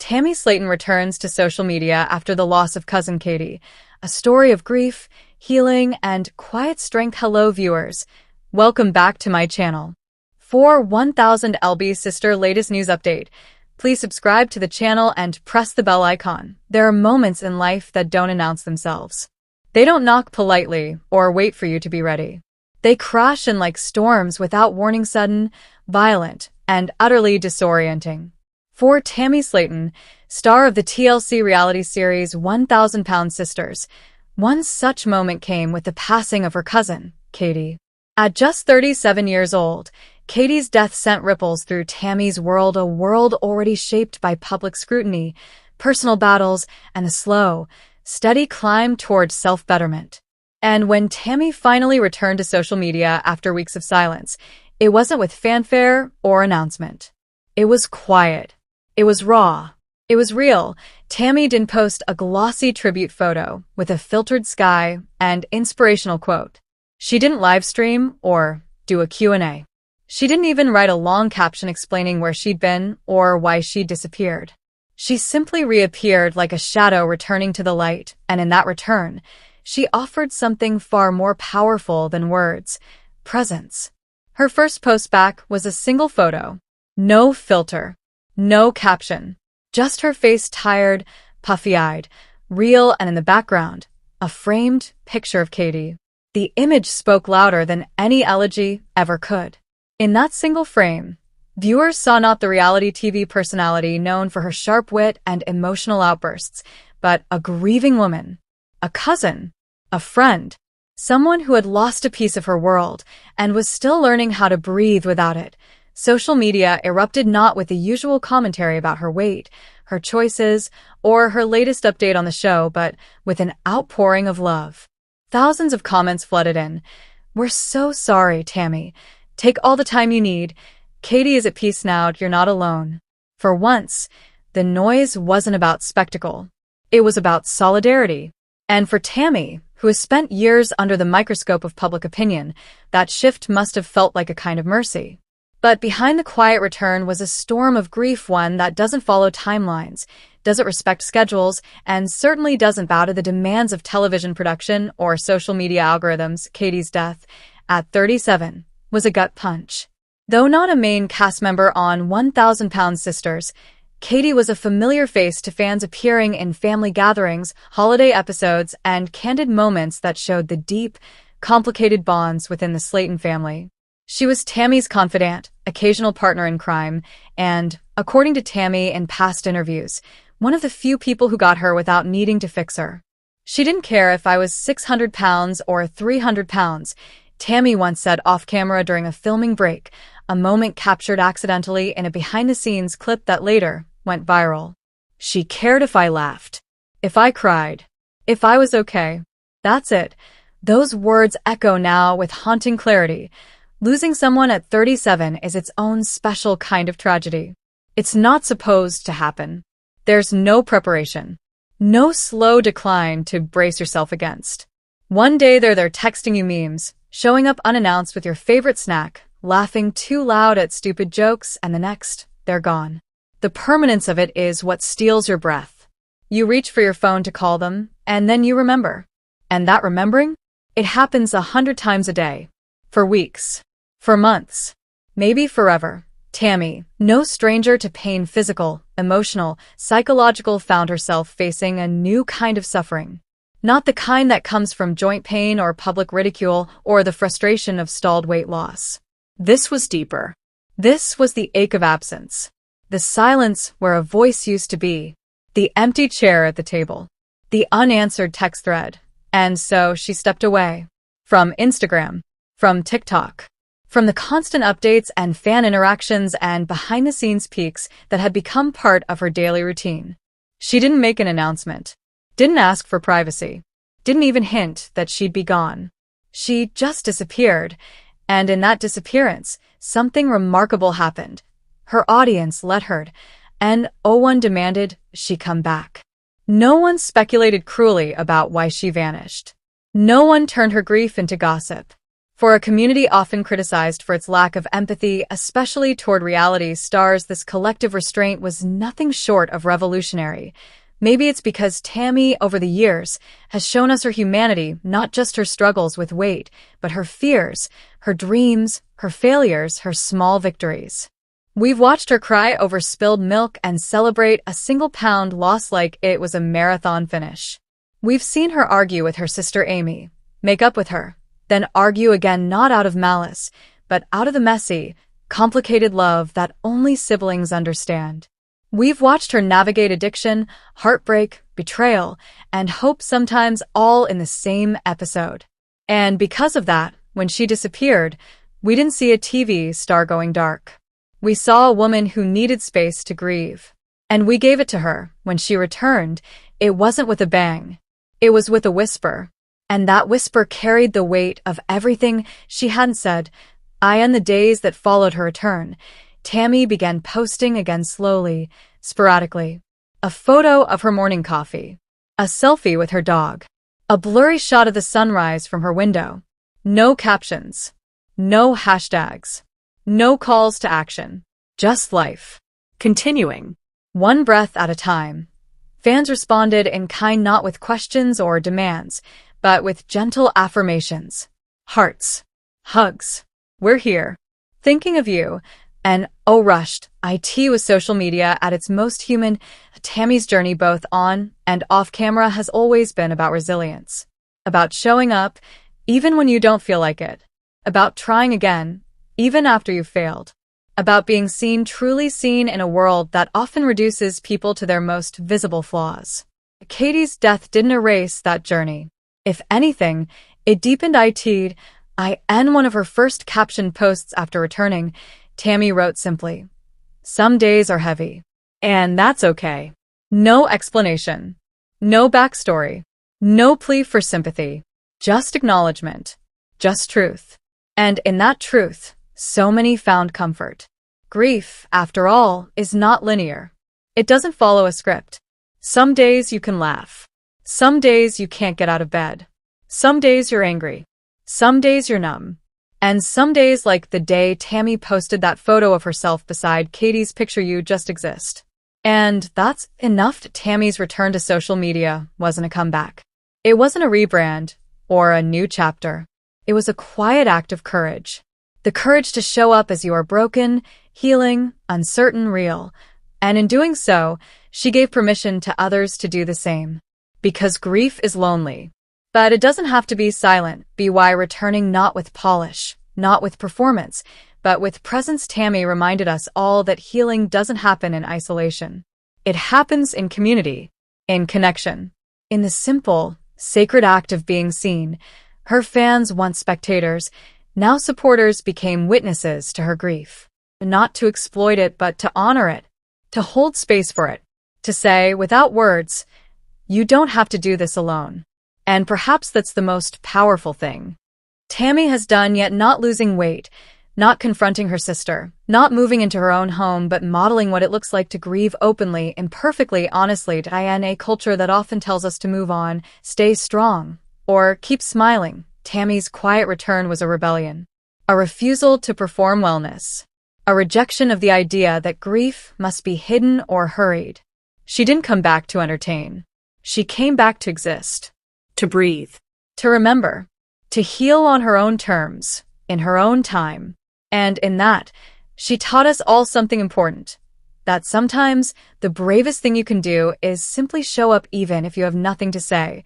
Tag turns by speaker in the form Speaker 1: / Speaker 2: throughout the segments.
Speaker 1: Tammy Slaton returns to social media after the loss of cousin Katie. A story of grief, healing, and quiet strength. Hello viewers, welcome back to my channel. For 1000 LB sister latest news update, please subscribe to the channel and press the bell icon. There are moments in life that don't announce themselves. They don't knock politely or wait for you to be ready. They crash in like storms without warning, sudden, violent, and utterly disorienting. For Tammy Slaton, star of the TLC reality series 1000 Pound Sisters, one such moment came with the passing of her cousin, Katie. At just 37 years old, Katie's death sent ripples through Tammy's world, a world already shaped by public scrutiny, personal battles, and a slow, steady climb toward self-betterment. And when Tammy finally returned to social media after weeks of silence, it wasn't with fanfare or announcement. It was quiet. It was raw. It was real. Tammy didn't post a glossy tribute photo with a filtered sky and inspirational quote. She didn't live stream or do a Q&A. She didn't even write a long caption explaining where she'd been or why she'd disappeared. She simply reappeared like a shadow returning to the light, and in that return, she offered something far more powerful than words: presence. Her first post back was a single photo. No filter. No caption. Just her face, tired, puffy-eyed, real, and in the background, a framed picture of Katie. The image spoke louder than any elegy ever could. In that single frame, viewers saw not the reality TV personality known for her sharp wit and emotional outbursts, but a grieving woman, a cousin, a friend, someone who had lost a piece of her world and was still learning how to breathe without it. Social media erupted not with the usual commentary about her weight, her choices, or her latest update on the show, but with an outpouring of love. Thousands of comments flooded in. "We're so sorry, Tammy. Take all the time you need. Katie is at peace now. You're not alone." For once, the noise wasn't about spectacle. It was about solidarity. And for Tammy, who has spent years under the microscope of public opinion, that shift must have felt like a kind of mercy. But behind the quiet return was a storm of grief, one that doesn't follow timelines, doesn't respect schedules, and certainly doesn't bow to the demands of television production or social media algorithms. Katie's death, at 37, was a gut punch. Though not a main cast member on 1000 Pound Sisters, Katie was a familiar face to fans, appearing in family gatherings, holiday episodes, and candid moments that showed the deep, complicated bonds within the Slaton family. She was Tammy's confidant, occasional partner in crime, and, according to Tammy in past interviews, one of the few people who got her without needing to fix her. "She didn't care if I was 600 pounds or 300 pounds, Tammy once said off-camera during a filming break, a moment captured accidentally in a behind-the-scenes clip that later went viral. "She cared if I laughed, if I cried, if I was okay. That's it." Those words echo now with haunting clarity. Losing someone at 37 is its own special kind of tragedy. It's not supposed to happen. There's no preparation, no slow decline to brace yourself against. One day they're texting you memes, showing up unannounced with your favorite snack, laughing too loud at stupid jokes, and the next, they're gone. The permanence of it is what steals your breath. You reach for your phone to call them, and then you remember. And that remembering? It happens 100 times a day. For weeks. For months. Maybe forever. Tammy, no stranger to pain, physical, emotional, psychological, found herself facing a new kind of suffering. Not the kind that comes from joint pain or public ridicule or the frustration of stalled weight loss. This was deeper. This was the ache of absence. The silence where a voice used to be. The empty chair at the table. The unanswered text thread. And so she stepped away. From Instagram. From TikTok. From the constant updates and fan interactions and behind-the-scenes peeks that had become part of her daily routine. She didn't make an announcement. Didn't ask for privacy. Didn't even hint that she'd be gone. She just disappeared. And in that disappearance, something remarkable happened. Her audience let her, and no one demanded she come back. No one speculated cruelly about why she vanished. No one turned her grief into gossip. For a community often criticized for its lack of empathy, especially toward reality stars, this collective restraint was nothing short of revolutionary. Maybe it's because Tammy, over the years, has shown us her humanity, not just her struggles with weight, but her fears, her dreams, her failures, her small victories. We've watched her cry over spilled milk and celebrate a single pound loss like it was a marathon finish. We've seen her argue with her sister Amy, make up with her, then argue again, not out of malice, but out of the messy, complicated love that only siblings understand. We've watched her navigate addiction, heartbreak, betrayal, and hope, sometimes all in the same episode. And because of that, when she disappeared, we didn't see a TV star going dark. We saw a woman who needed space to grieve. And we gave it to her. When she returned, it wasn't with a bang. It was with a whisper. And that whisper carried the weight of everything she hadn't said. In the days that followed her return, Tammy began posting again, slowly, sporadically. A photo of her morning coffee. A selfie with her dog. A blurry shot of the sunrise from her window. No captions. No hashtags. No calls to action. Just life. Continuing. One breath at a time. Fans responded in kind, not with questions or demands, but with gentle affirmations. Hearts. Hugs. We're here. Thinking of you. And rushed. It was social media at its most human. Tammy's journey, both on and off camera, has always been about resilience. About showing up, even when you don't feel like it. About trying again, even after you've failed. About being seen, truly seen, in a world that often reduces people to their most visible flaws. Katie's death didn't erase that journey. If anything, it deepened it. One of her first captioned posts after returning, Tammy wrote simply, "Some days are heavy. And that's okay." No explanation. No backstory. No plea for sympathy. Just acknowledgement. Just truth. And in that truth, so many found comfort. Grief, after all, is not linear. It doesn't follow a script. Some days you can laugh. Some days you can't get out of bed. Some days you're angry. Some days you're numb. And some days, like the day Tammy posted that photo of herself beside Katie's picture, you just exist. And that's enough. Tammy's return to social media wasn't a comeback. It wasn't a rebrand or a new chapter. It was a quiet act of courage. The courage to show up as you are, broken, healing, uncertain, real. And in doing so, she gave permission to others to do the same. Because grief is lonely. But it doesn't have to be silent. By returning, not with polish, not with performance, but with presence, Tammy reminded us all that healing doesn't happen in isolation. It happens in community, in connection, in the simple, sacred act of being seen. Her fans, once spectators, now supporters, became witnesses to her grief. Not to exploit it, but to honor it, to hold space for it, to say, without words, you don't have to do this alone. And perhaps that's the most powerful thing Tammy has done yet, not losing weight, not confronting her sister, not moving into her own home, but modeling what it looks like to grieve openly, imperfectly, honestly, in a culture that often tells us to move on, stay strong, or keep smiling. Tammy's quiet return was a rebellion, a refusal to perform wellness, a rejection of the idea that grief must be hidden or hurried. She didn't come back to entertain. She came back to exist. To breathe, to remember, to heal on her own terms, in her own time. And in that, she taught us all something important, that sometimes the bravest thing you can do is simply show up, even if you have nothing to say,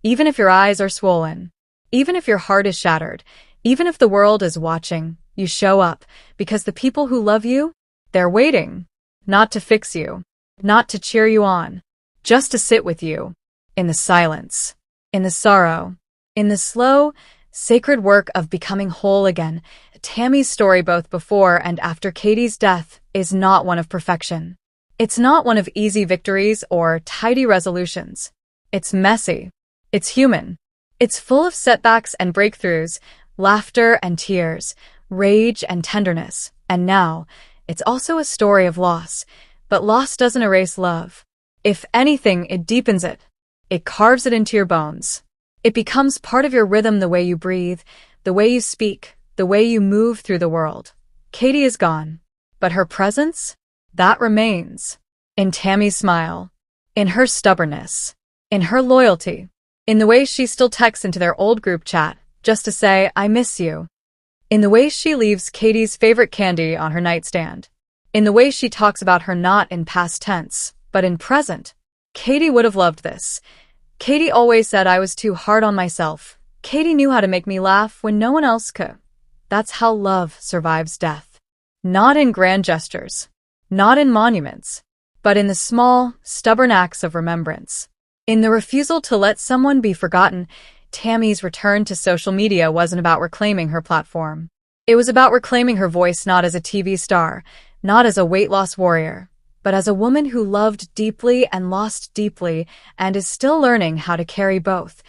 Speaker 1: even if your eyes are swollen, even if your heart is shattered, even if the world is watching. You show up because the people who love you, they're waiting, not to fix you, not to cheer you on, just to sit with you, in the silence. In the sorrow, in the slow, sacred work of becoming whole again. Tammy's story, both before and after Katie's death, is not one of perfection. It's not one of easy victories or tidy resolutions. It's messy. It's human. It's full of setbacks and breakthroughs, laughter and tears, rage and tenderness. And now, it's also a story of loss. But loss doesn't erase love. If anything, it deepens it. It carves it into your bones. It becomes part of your rhythm, the way you breathe, the way you speak, the way you move through the world. Katie is gone. But her presence? That remains. In Tammy's smile. In her stubbornness. In her loyalty. In the way she still texts into their old group chat, just to say, I miss you. In the way she leaves Katie's favorite candy on her nightstand. In the way she talks about her not in past tense, but in present. Katie would have loved this. Katie always said I was too hard on myself. Katie knew how to make me laugh when no one else could. That's how love survives death. Not in grand gestures. Not in monuments. But in the small, stubborn acts of remembrance. In the refusal to let someone be forgotten. Tammy's return to social media wasn't about reclaiming her platform. It was about reclaiming her voice not as a TV star, not as a weight loss warrior, but as a woman who loved deeply and lost deeply and is still learning how to carry both.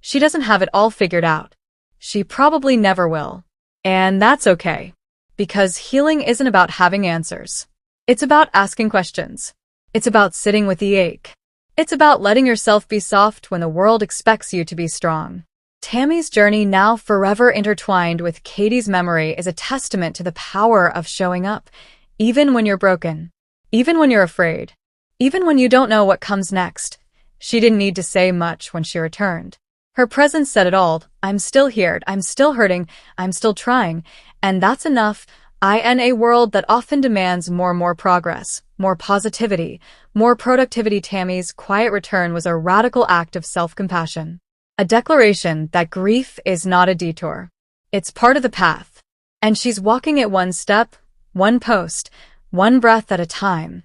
Speaker 1: She doesn't have it all figured out. She probably never will. And that's okay. Because healing isn't about having answers. It's about asking questions. It's about sitting with the ache. It's about letting yourself be soft when the world expects you to be strong. Tammy's journey, now forever intertwined with Katie's memory, is a testament to the power of showing up, even when you're broken, even when you're afraid, even when you don't know what comes next. She didn't need to say much when she returned. Her presence said it all. I'm still here, I'm still hurting, I'm still trying, and that's enough. In a world that often demands more progress, more positivity, more productivity, Tammy's quiet return was a radical act of self-compassion. A declaration that grief is not a detour. It's part of the path. And she's walking it one step, one post, one breath at a time.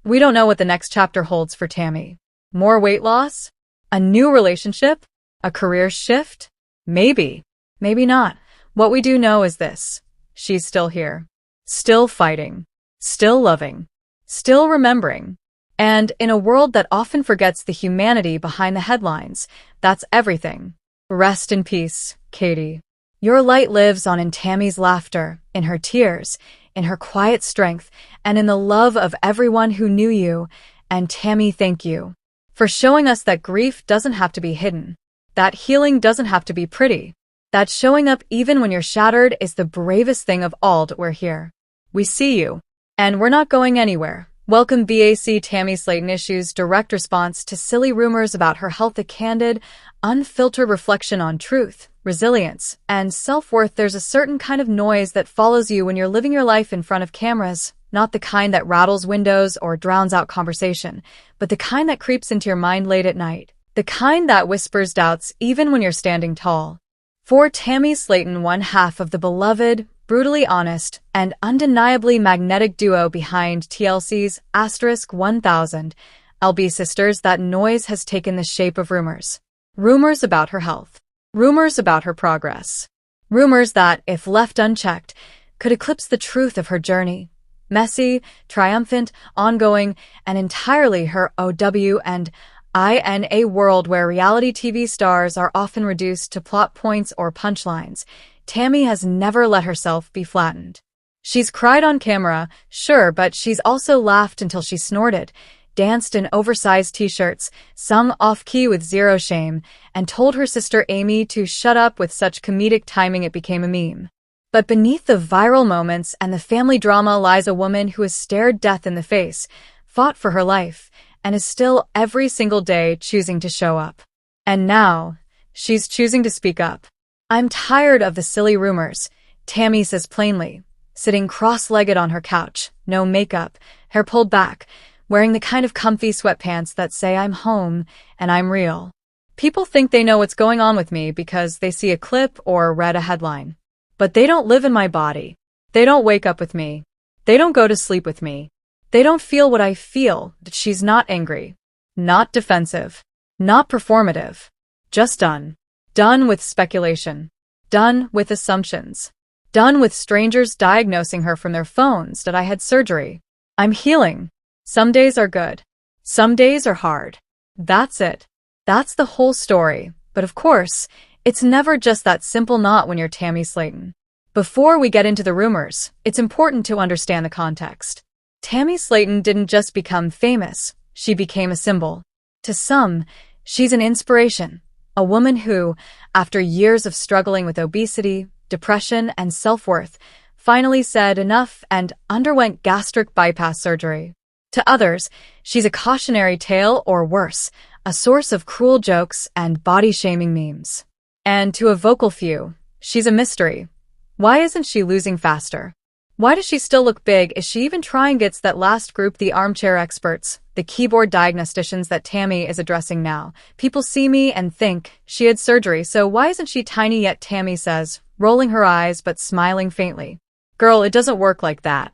Speaker 1: We don't know what the next chapter holds for Tammy. More weight loss? A new relationship? A career shift? Maybe. Maybe not. What we do know is this. She's still here. Still fighting. Still loving. Still remembering. And in a world that often forgets the humanity behind the headlines, that's everything. Rest in peace, Katie. Your light lives on in Tammy's laughter, in her tears, in her quiet strength, and in the love of everyone who knew you. And Tammy, thank you for showing us that grief doesn't have to be hidden, that healing doesn't have to be pretty, that showing up even when you're shattered is the bravest thing of all. We're here. We see you. And we're not going anywhere. Welcome BAC. Tammy Slaton issues direct response to silly rumors about her health, a candid, unfiltered reflection on truth, resilience, and self-worth. There's a certain kind of noise that follows you when you're living your life in front of cameras, not the kind that rattles windows or drowns out conversation, but the kind that creeps into your mind late at night, the kind that whispers doubts even when you're standing tall. For Tammy Slaton, one half of the beloved, brutally honest, and undeniably magnetic duo behind TLC's *1000 LB Sisters, that noise has taken the shape of rumors. Rumors about her health. Rumors about her progress. Rumors that, if left unchecked, could eclipse the truth of her journey. Messy, triumphant, ongoing, and entirely her OW and in a world where reality TV stars are often reduced to plot points or punchlines. Tammy has never let herself be flattened. She's cried on camera, sure, but she's also laughed until she snorted, danced in oversized t-shirts, sung off-key with zero shame, and told her sister Amy to shut up with such comedic timing it became a meme. But beneath the viral moments and the family drama lies a woman who has stared death in the face, fought for her life, and is still every single day choosing to show up. And now, she's choosing to speak up. I'm tired of the silly rumors, Tammy says plainly, sitting cross-legged on her couch, no makeup, hair pulled back, wearing the kind of comfy sweatpants that say I'm home and I'm real. People think they know what's going on with me because they see a clip or read a headline. But they don't live in my body. They don't wake up with me. They don't go to sleep with me. They don't feel what I feel. She's not angry, not defensive, not performative, just done. Done with speculation. Done with assumptions. Done with strangers diagnosing her from their phones that I had surgery. I'm healing. Some days are good. Some days are hard. That's it. That's the whole story. But of course, it's never just that simple, not when you're Tammy Slaton. Before we get into the rumors, it's important to understand the context. Tammy Slaton didn't just become famous, she became a symbol. To some, she's an inspiration, A woman who, after years of struggling with obesity, depression, and self-worth, finally said enough and underwent gastric bypass surgery. To others, she's a cautionary tale or worse, a source of cruel jokes and body-shaming memes. And to a vocal few, she's a mystery. Why isn't she losing faster? Why does she still look big? Is she even trying? It's that last group, the armchair experts, the keyboard diagnosticians that Tammy is addressing now. People see me and think she had surgery, so why isn't she tiny yet? Tammy says, rolling her eyes but smiling faintly. Girl, it doesn't work like that.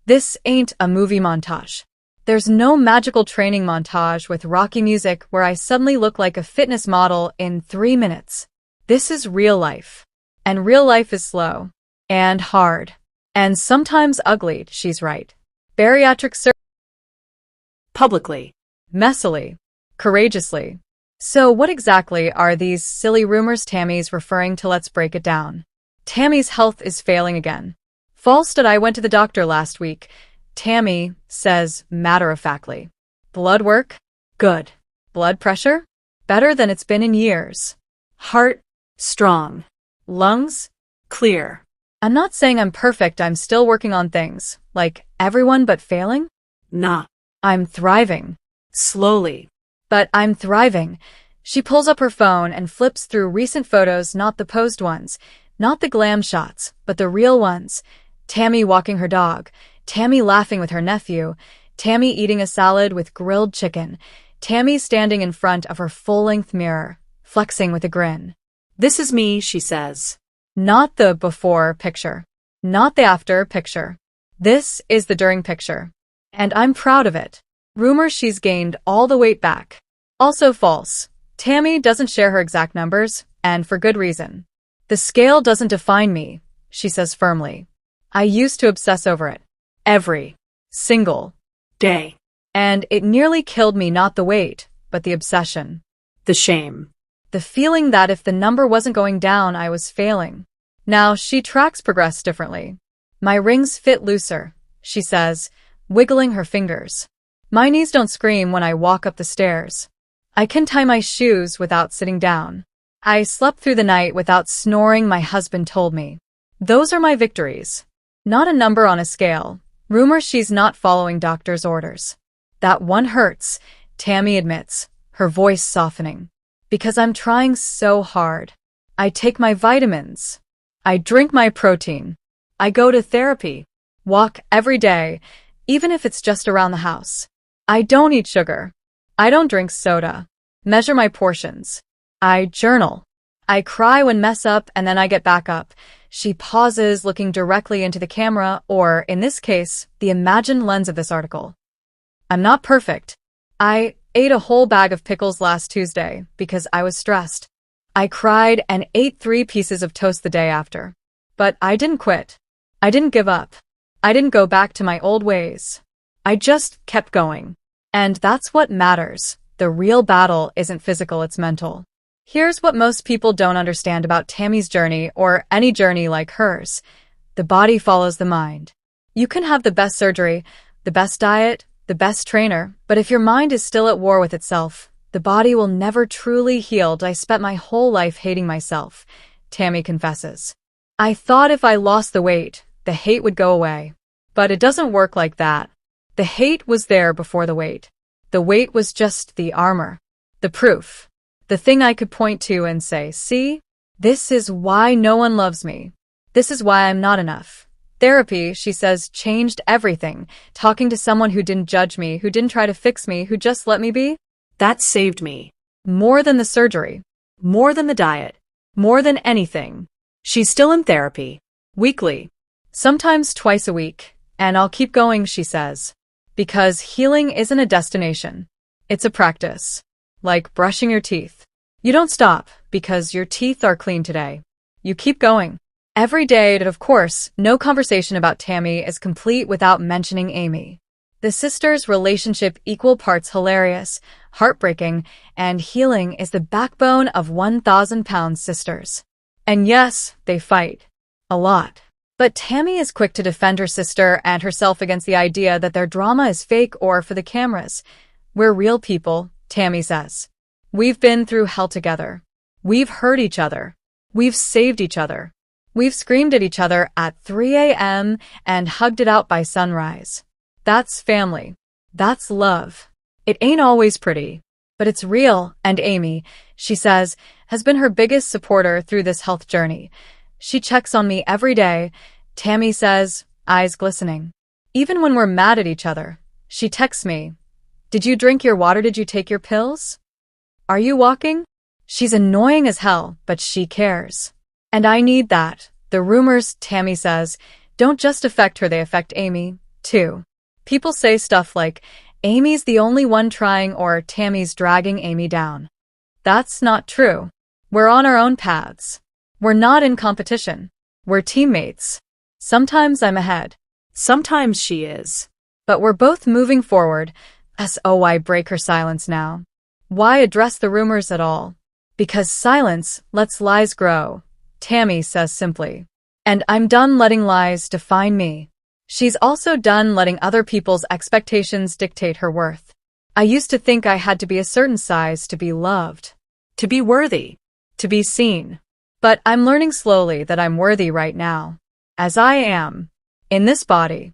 Speaker 1: This ain't a movie montage. There's no magical training montage with rocky music where I suddenly look like a fitness model in 3 minutes. This is real life. And real life is slow. And hard. And sometimes ugly, she's right. Bariatric surgery.
Speaker 2: Publicly.
Speaker 1: Messily. Courageously. So what exactly are these silly rumors Tammy's referring to? Let's break it down. Tammy's health is failing again. False. I went to the doctor last week. Tammy says matter-of-factly. Blood work? Good. Blood pressure? Better than it's been in years. Heart?
Speaker 2: Strong.
Speaker 1: Lungs?
Speaker 2: Clear.
Speaker 1: I'm not saying I'm perfect, I'm still working on things. Like everyone but failing?
Speaker 2: Nah.
Speaker 1: I'm thriving.
Speaker 2: Slowly.
Speaker 1: But I'm thriving. She pulls up her phone and flips through recent photos, not the posed ones, not the glam shots, but the real ones. Tammy walking her dog, Tammy laughing with her nephew, Tammy eating a salad with grilled chicken, Tammy standing in front of her full-length mirror, flexing with a grin.
Speaker 2: This is me, she says.
Speaker 1: Not the before picture. Not the after picture. This is the during picture. And I'm proud of it. Rumor she's gained all the weight back. Also false. Tammy doesn't share her exact numbers, and for good reason. The scale doesn't define me, she says firmly. I used to obsess over it. Every single
Speaker 2: day.
Speaker 1: And it nearly killed me, not the weight, but the obsession.
Speaker 2: The shame.
Speaker 1: The feeling that if the number wasn't going down, I was failing. Now she tracks progress differently. My rings fit looser, she says, wiggling her fingers. My knees don't scream when I walk up the stairs. I can tie my shoes without sitting down. I slept through the night without snoring, my husband told me. Those are my victories. Not a number on a scale. Rumor she's not following doctor's orders. That one hurts, Tammy admits, her voice softening. Because I'm trying so hard. I take my vitamins. I drink my protein. I go to therapy. Walk every day, even if it's just around the house. I don't eat sugar. I don't drink soda. Measure my portions. I journal. I cry when mess up and then I get back up. She pauses, looking directly into the camera, or, in this case, the imagined lens of this article. I'm not perfect. I ate a whole bag of pickles last Tuesday because I was stressed. I cried and ate 3 pieces of toast the day after. But I didn't quit. I didn't give up. I didn't go back to my old ways. I just kept going. And that's what matters. The real battle isn't physical, it's mental. Here's what most people don't understand about Tammy's journey, or any journey like hers. The body follows the mind. You can have the best surgery, the best diet, the best trainer, but if your mind is still at war with itself, the body will never truly heal. I spent my whole life hating myself, Tammy confesses. I thought if I lost the weight, the hate would go away. But it doesn't work like that. The hate was there before the weight. The weight was just the armor. The proof. The thing I could point to and say, see? This is why no one loves me. This is why I'm not enough. Therapy, she says, changed everything. Talking to someone who didn't judge me, who didn't try to fix me, who just let me be.
Speaker 2: That saved me.
Speaker 1: More than the surgery.
Speaker 2: More than the diet.
Speaker 1: More than anything.
Speaker 2: She's still in therapy.
Speaker 1: Weekly. Sometimes twice a week. And I'll keep going, she says. Because healing isn't a destination. It's a practice. Like brushing your teeth. You don't stop, because your teeth are clean today. You keep going. Every day, and of course, no conversation about Tammy is complete without mentioning Amy. The sisters' relationship equal parts hilarious, heartbreaking, and healing is the backbone of 1,000-pound sisters. And yes, they fight. A lot. But Tammy is quick to defend her sister and herself against the idea that their drama is fake or for the cameras. We're real people, Tammy says. We've been through hell together. We've hurt each other. We've saved each other. We've screamed at each other at 3 a.m. and hugged it out by sunrise. That's family. That's love. It ain't always pretty, but it's real, and Amy, she says, has been her biggest supporter through this health journey. She checks on me every day, Tammy says, eyes glistening. Even when we're mad at each other, she texts me, "Did you drink your water? Did you take your pills? Are you walking?" She's annoying as hell, but she cares. And I need that. The rumors, Tammy says, don't just affect her, they affect Amy, too. People say stuff like, Amy's the only one trying, or Tammy's dragging Amy down. That's not true. We're on our own paths. We're not in competition. We're teammates. Sometimes I'm ahead.
Speaker 2: Sometimes she is.
Speaker 1: But we're both moving forward. Why break her silence now? Why address the rumors at all? Because silence lets lies grow, Tammy says simply. And I'm done letting lies define me. She's also done letting other people's expectations dictate her worth. I used to think I had to be a certain size to be loved,
Speaker 2: To be worthy.
Speaker 1: to be seen. But I'm learning slowly that I'm worthy right now, as I am, in this body.